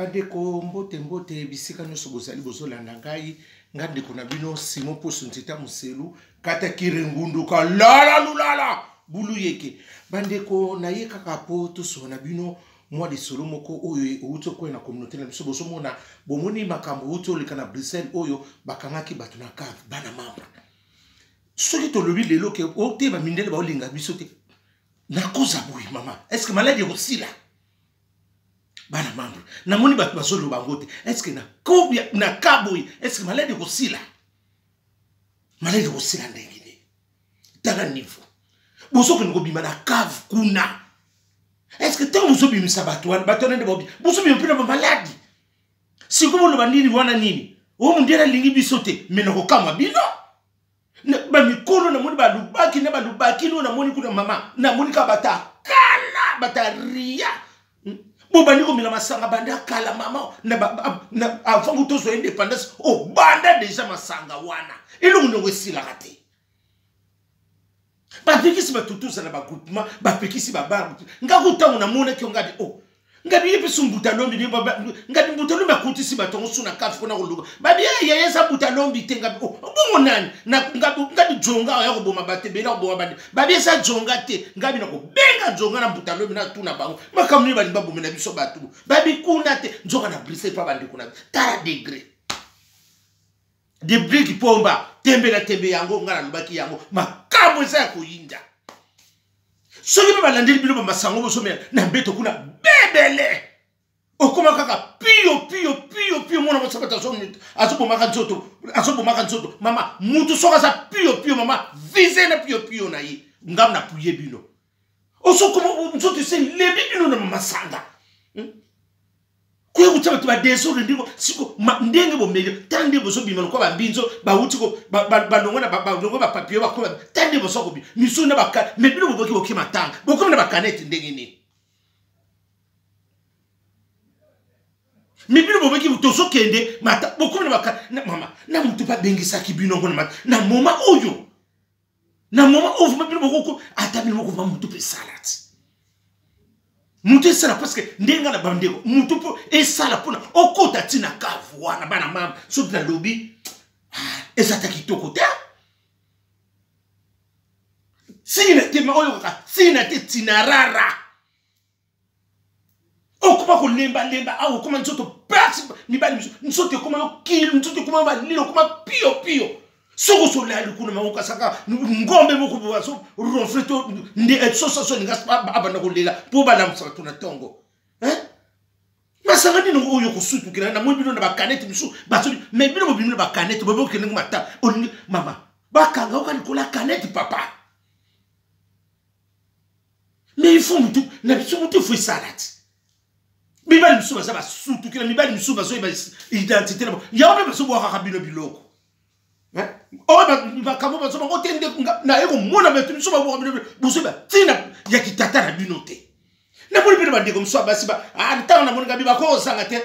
Bandeko mbote bisika nyoso bozali bozolanda ngai ngandeko na bino Simon Poso Ntita Muselu kata kirengundu ka lala lulala bulu yeke bandeko na ye kaka po to so na bino mwa de solo moko oyo uto ko na communauté na biso boso mona bomoni makambo uto leka na Bruxelles oyo bakangaki bato na cave bana membre soki to lobi lelo ke o te ba mindele ba olinga biso te na koza boyi mama est-ce que maladie aussi là bana membre na moni bato bazolo bangote est-ce que na kobia na kaboyi est-ce que maladie aussi là ndengine tala niveau boso ko ngobima na cave kuna est-ce que tant vous obimi sabato bato nende bobi boso bi mpina ba maladie si ko lo bandini wana nini o mundela lingi bisote mena ko kama bino ba mikolo na moni ba lubaki na ba lubaki no na moni kuna mama na moni ka bata kala bata ria bo bandi ko mila masanga banda kala mama na avant que to indépendance o banda déjà masanga wana ilo ngo sila kate ba pekisi ba tutu sana ba groupement ba pekisi ba bar ngakuta na mona ki ngadi o ngadi yepe sumbuta lombi ni baba ngadi mbuta lombi akutisi ba tongo suna kafu na kuluga ba bia yesa buta lombi tenga o bongo nani na ngadi jonga ya ko boma batebe na ko boma bandi ba bia sa jonga te ngadi na ko benga jonga na buta lombi na tuna bango makamni bali babu mena biso batu ba bi kuna te jonga na Bruxelles pa bandi kuna tara degré qui pomba tembe na tembe yango ngana lubaki yango makambo za kuyinda soki ba landeli bilo masango boso me na beto kuna bebele okoma kaka pio mona mo sabata so minute azobo maka nzoto mama mutu soka sa pio mama vise na pio na yi ngam na puye bino osoko nzoto se lebi bino na masanga kuye kutaba tuba desoro ndiko siko ndenge bomele tande boso bimano ko bambinzo ba utiko ba longo ba papier ba ko tande boso ko bi miso na baka mebilo boboki boki matanga boko na bakanete ndenge ni mebilo boboki butoso kende mata boko na baka mama na mutu pa bengisa ki bino ngona na moma oyo mebilo boko atabili moko va mutu pe salati mutu sala parce que ndenga na bandeko mutu po esala pona okota tina kavu wana bana mama soki na lobi ezata kitoko te sina te oyo kaka sina te tinarara okuma ko lemba awo kuma nsoto pasi ni bali nsoto kuma yo kilo nsoto kuma ba lilo kuma pio soko solali kuna mamuka saka ngombe moko boso ronfleto ndi soso ngas abana ko lela po bala msa tuna tongo masanga ni ngo oyo ko sutu kila na mwibino na bakanete biso baso me bino mo bino bakanete bobo kene ngmata oni mama bakanga okani kola kanete papa mais il faut mutu na biso mutu faut salati bibali biso ba sutu kila bibali biso baso identité na ya ba biso bo hakabino biloko oh ba kamo ba so ba otende na eko mona betu biso ba bo biso ba tina ya kitata na binote na boli bino ba ndeko mso ba siba ntana na moninga biba ko sanga te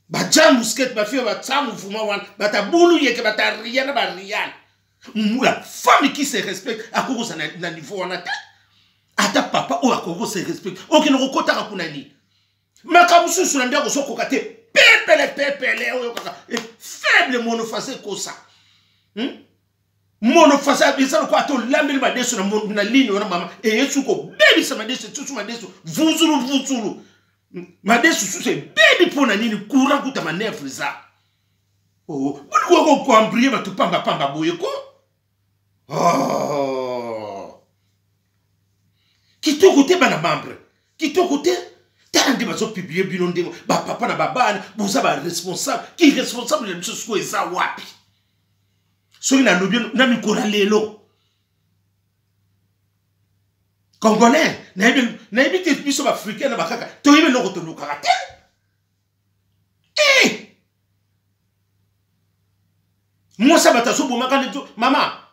ba jambu skate ba fio ba tsamu fuma wan ba tabulu yeke ba taria na ba rian mula femme qui se respecte akoko sa na niveau wana ta ata papa o akoko se respecte okino ko kota ka kunani makamusu suna ndako soko kate pepele oyo kaka faible monofasé kosa monofasé bizalo ko ato lambeli badeso na ligne wana mama e yesu ko baby sama deso tutu madeso vuzulu madeso suse baby pona nini courant kuta manevre za oh buli ko ambrier batu pamba boye ko oh kitoko te bana membre kitoko te tande bazo publier bino ndemo ba papa na babana boza ba responsable qui responsable de biso ko eza wapi soki na lobi na mikora lelo congolais na ebi te biso ba africain na bakaka to yebe loko to lukaka te moi ça bata so boma quand mama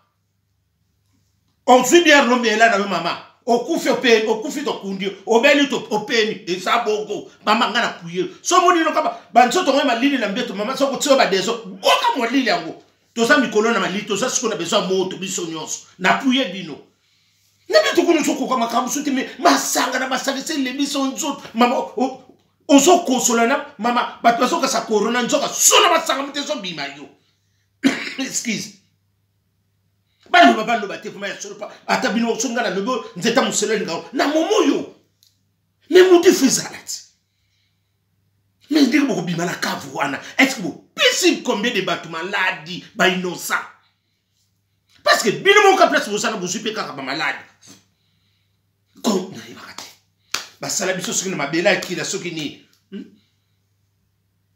on suit bien l'homme là na mama okufi to kundi obeli to openi eza bongo mama ngana puye so moni no kaba banso to ngema lili na mbeto mama so ko tso ba deso boka mo lili yango to za mikolo na mali to za siko na besoin moto biso nyonso na puye bino na beto kuno so ko kama kamsu te me masanga na masanga se le biso nzoto mama ozo kosolana mama bato bazoka sa corona nzoka sona basanga mutezo bima yo excuse baloba te kuma ya solo pa atabino osonga na lobo nzeta musele ngao na momoyo mais mutu fizalati mais dire beaucoup bima la cave wana est-ce que vous pensez combien de bateaux malades ba innocent parce que bino mon ka place vous sana vous super kaka ba malade comme na ibakate ba sala biso soki na mabela ki la soki ni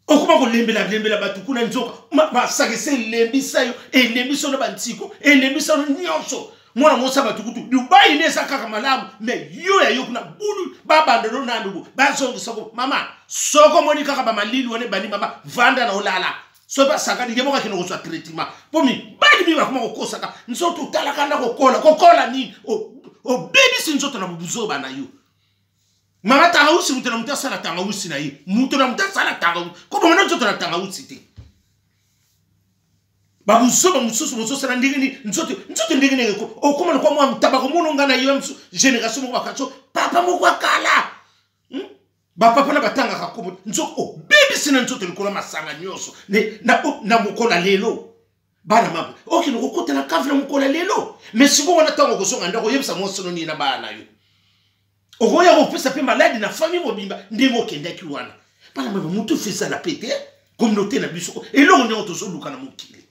okuma ko lembela batu kuna nzoka ma sakese lembisa yo elembiso na bantiko elembiso nyonso mwana mosa batukutu dubai nesa kaka malamu mais yo ya yo kuna bulu baba ndo na ndugu bazongi soko mama soko moni kaka ba malili wane bani mama vanda na olala so ba sakadi ngemo ka kino ko traitement pomi bani bi ba kuma ko kosaka nzoto tala kana ko kola ni o baby sinzoto na buzoba na yo mama tangausi mutana mutasala tangausi na ye mutana mutasala tangausi ko bomana nzoto na tangausi te babu soba mususu sana ndingini nzoto ndingini ko okoma kwa mwa mtabako muno ngana yo msu generation mo bakacho papa mo kwa kala ba papa na batanga kakomo nzoko baby sina nzoto likola masanga nyoso ne na mukola lelo bana mabu okino kokota na kavla mukola lelo mais siko wana tango kosonga ndako yebisa mo sono ni na bana yo okoya kopesa pe malade na famille mobimba ndemo kendaki wana bana mabu mutu fisa la pété communauté na biso et là on est autour luka na mukili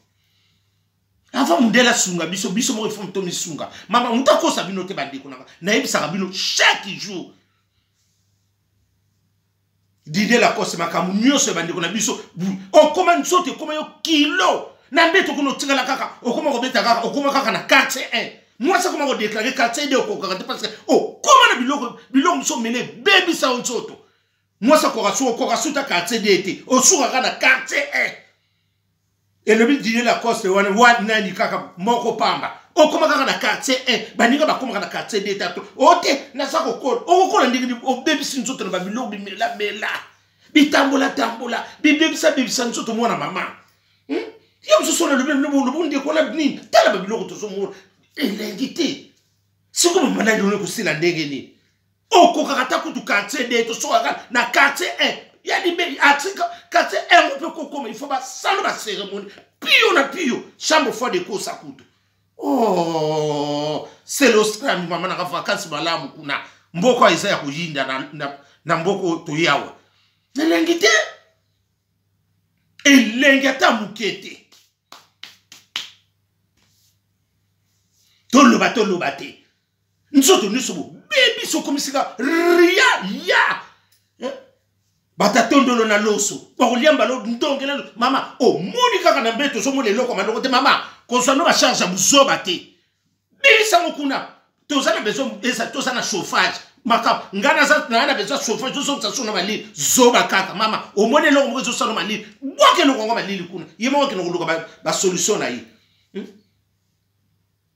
avant mundela sunga biso mo reform to misunga mama mutako sabino te bandiko na ebisa kabino chaque jour dide la kose makamu nyose bandiko na biso on comment sote comme yo kilo na mbeto kuno tingala kaka okoma ko beta kaka okoma kaka na 4-1 moi ça comment ko déclarer 4-2 ko kaka parce que comment na biloko so mené baby sa on soto moi ça ko rasu ta 4-2 été o suka kana 4-1 et le but dîner la coste one nani kaka moko pamba o koma kaka na quartier 1 baninga ba koma na quartier 2 tato ote na sako ko o ko ndingi o baby sinzoto na babilo bimela bitambola baby sa nzoto mwana mama yo so sona le bonde ko la bni tala babilo to so mo l'indité si ko mama na yo ko sila ndenge ni o ko kaka takutu quartier 2 to so kaka na quartier 1 ya di be atika kate un peu comme il faut pas sans la cérémonie pio chambre fois de kosa kutu oh c'est l'ostram mama na vacances malamu kuna mboko isa ya kujinda na mboko to yawa na lengite elengata mukete toloba te nzoto nisobo baby so komisika ria batatondo na loso bakoliamba lo ndongela mama o moni kaka na mbeto so mole loko mandoko te mama konsano ba charge buzoba te bilisa ngokuna tozana besoin esa tozana chauffage maka ngana za na besoin chauffage to so tsona mali zoba kaka mama o moni loko mo zo sano mali boke loko ngoma mali kuna yemo ke no ba solution na yi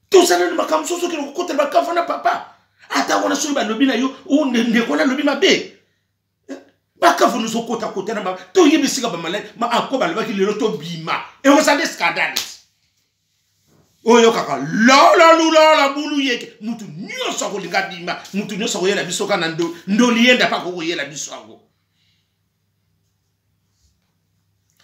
tozana ni makamso so ke no kote ba kafana papa ata wana so ba lobi na yo o ndeko na lobi mabe baka vonu so kota na ba to yebisika ba malade ma akoba le ba ki le to bima e o sa des scandales oyo kaka la bulu yeke mutu nyoso ko linga bima mutu nyoso ko yela biso kana ndo lienda pa ko yela biso ango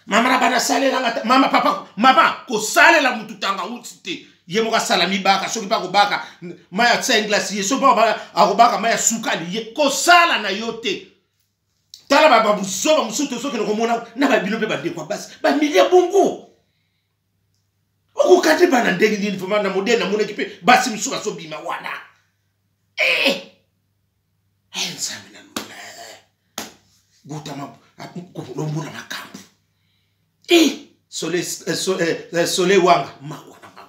mama na bana sale la mama papa ko sale la mutu tanga utite yemo ka salami baka soki pa ko baka maya tsa glace yeso ba akobaka maya sukali ye ko sala na yote tala baba buzoba musuto soki no komona na babino pe bande kwa basi ba milia bongo okukati bana ndenge ni fama na modena mona kipe basi msuka so bima wana ensa mina nula buta ma ko lombula makambu sole wanga mawana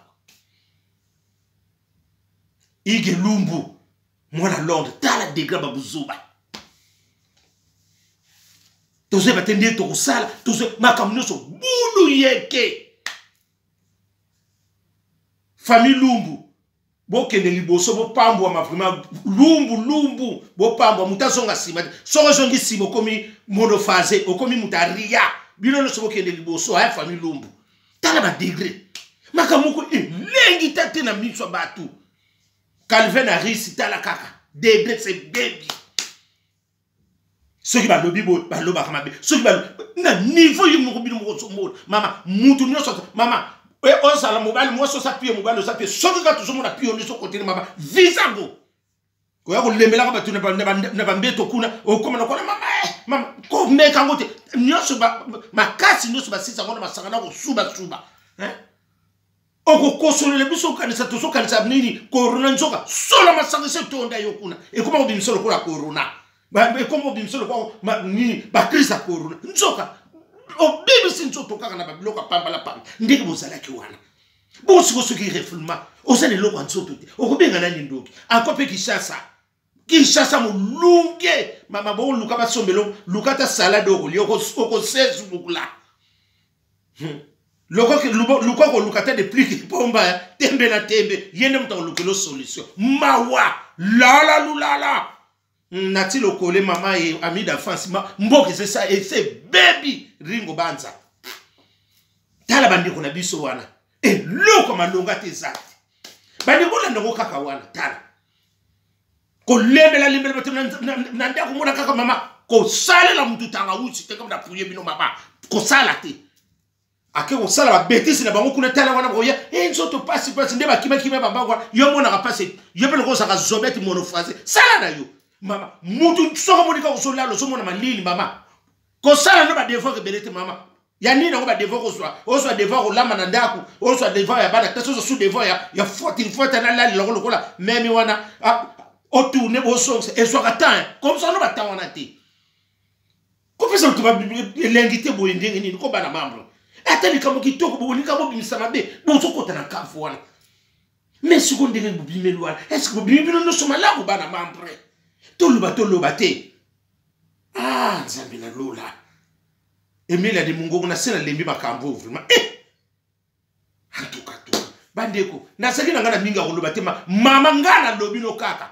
ige lumbu mwana Londres tala degra babuzoba toze batende to kusala toze makamnoso bulu yeke famille lumbu bokende liboso bo pambo ma vraiment lumbu bo pambo mutasonga sima soko zongi sima komi monophase okomi mutaria bino no so bokende liboso ha famille lumbu tala ba degré makamuko lengi tate na mitso batu Calvin Harris tala kaka degré c'est baby Ceux qui va lobby bo baloba kamabe. Ceux qui va na niveau yo mo bino mo so mo. Mama mutu nyo so mama e on sala mobile mo so sa pied mobile so pied. Ceux qui va toujours mo na pied on so côté mama visango. Ko ya ko lembela ka batu na ba mbeto kuna o koma na kona mama ko meka ngote nyo so ba makasi nyo so ba sisa ngona masanga na ko suba Oko kosole biso kanisa to so kanisa nini corona nzoka solo masanga se tonda yokuna e koma obimisolo ko la corona ba e koma obimisolo ko ni ba krisa corona nzoka o bibisi nzoto kaka na babiloka pamba pamba ndiki bozala ki wana bo siko soki refoulement o sene loko nzoto te o kobenga nani ndoki akope Kishasa mulunge mama bo luka ba sombelo lukata salade o lioko ko sesu bukula Luko ko lukata de pli ki pomba tembe na tembe yene mta lukelo solution mawa la lulala nati lokole mama e ami d'enfance mboke c'est ça et c'est baby ringo banza tala bandiko na biso wana e loko malonga te zati bandiko la ndoko kaka wana tala ko lembela na ndako mona kaka mama ko sale la mutu tanga uchi te comme na pouye bino mama ko sala te ake ko sala ba bêtise na bango kuna tala wana boya nzoto passe ndeba kima bamba yo mona ka passe yo pele ko saka zobeti monophrase sala na yo mama mutu soko monika ko sola lo so mona malili mama ko sala no ba devoir ke belete mama ya nini ngo ba devoir ko so devoir ko lama na ndako o so devoir ya bana taso so devoir ya forti na la lo kola meme wana o tourner bo so e so ka temps comme ça no ba temps wana te ko pesa to ba l'ingité bo ndenge ni ko bana membre atali kamo kitoko bo ni kamo bimisama be bo so kota na kafu wana mais si ko ndenge bo bimelu wana est-ce que bo bimelu no so mala ko bana membre toluba te nzambe na lola Emilia de Mungu na sena lembi makambo vraiment en tout cas bandeko na saki na ngana minga ko loba te mama ngana lobi no kaka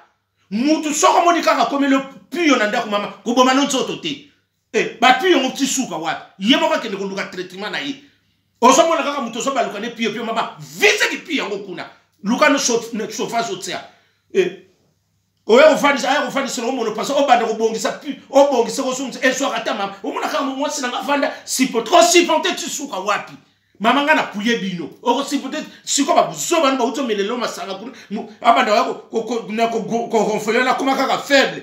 mutu soko moni kaka komelo piyo na ndako mama ko boma no nzoto te ba piyo ngo tisuka wapi yemo ka kende ko luka traitement na ye o so mona kaka mutu so ba luka ne piyo mama vise ki piyo ngo kuna luka no chauffage otia oya ofani solo mono paso obanda ko bongisa pi obongisa ko sunze eso kata mama omona kaka mo sina ngavanda sipote tisuka wapi mama ngana puye bino oko sipote siko ba buso bana ba utomelelo masanga kuna abanda wako ko konfolela kuma kaka faible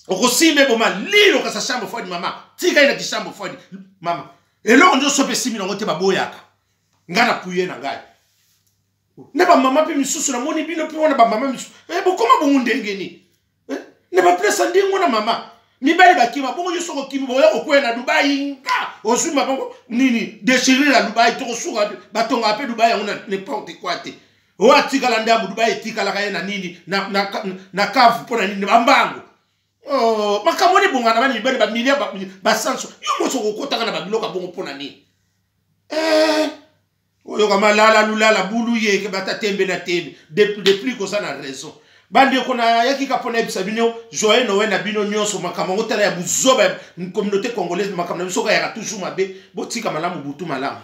oko simbe boma lilo ka sa chambre fodi mama tika ina ki chambre fodi mama elo ndo sope simi ngo te baboyaka ngana puye na ngai ne ba mama pe misusu na moni bino pe wana ba mama misusu bokoma bongo ndenge ni ne ba presa ndingo na mama mi bali bakima bongo yo soko kimi boya okwena Dubai nga osuma bongo nini déchirer la Dubai to suka batonga pe Dubai ngona n'importe quoi te o atikala ndabu Dubai tikala kayena nini na kavu pona nini bambango makamoni bonga na bani bali ba milia ba sanso yo mo soko kota kana ba biloka bongo pona nini oyo kama lula bulu ye ke bata tembe na tembe depuis ko ça na raison bande ko na yaki ka pona bisa bino joye no na bino nyonso makama ngotala ya buzoba communauté congolaise makama biso ka ya toujours mabe botika malamu butu malamu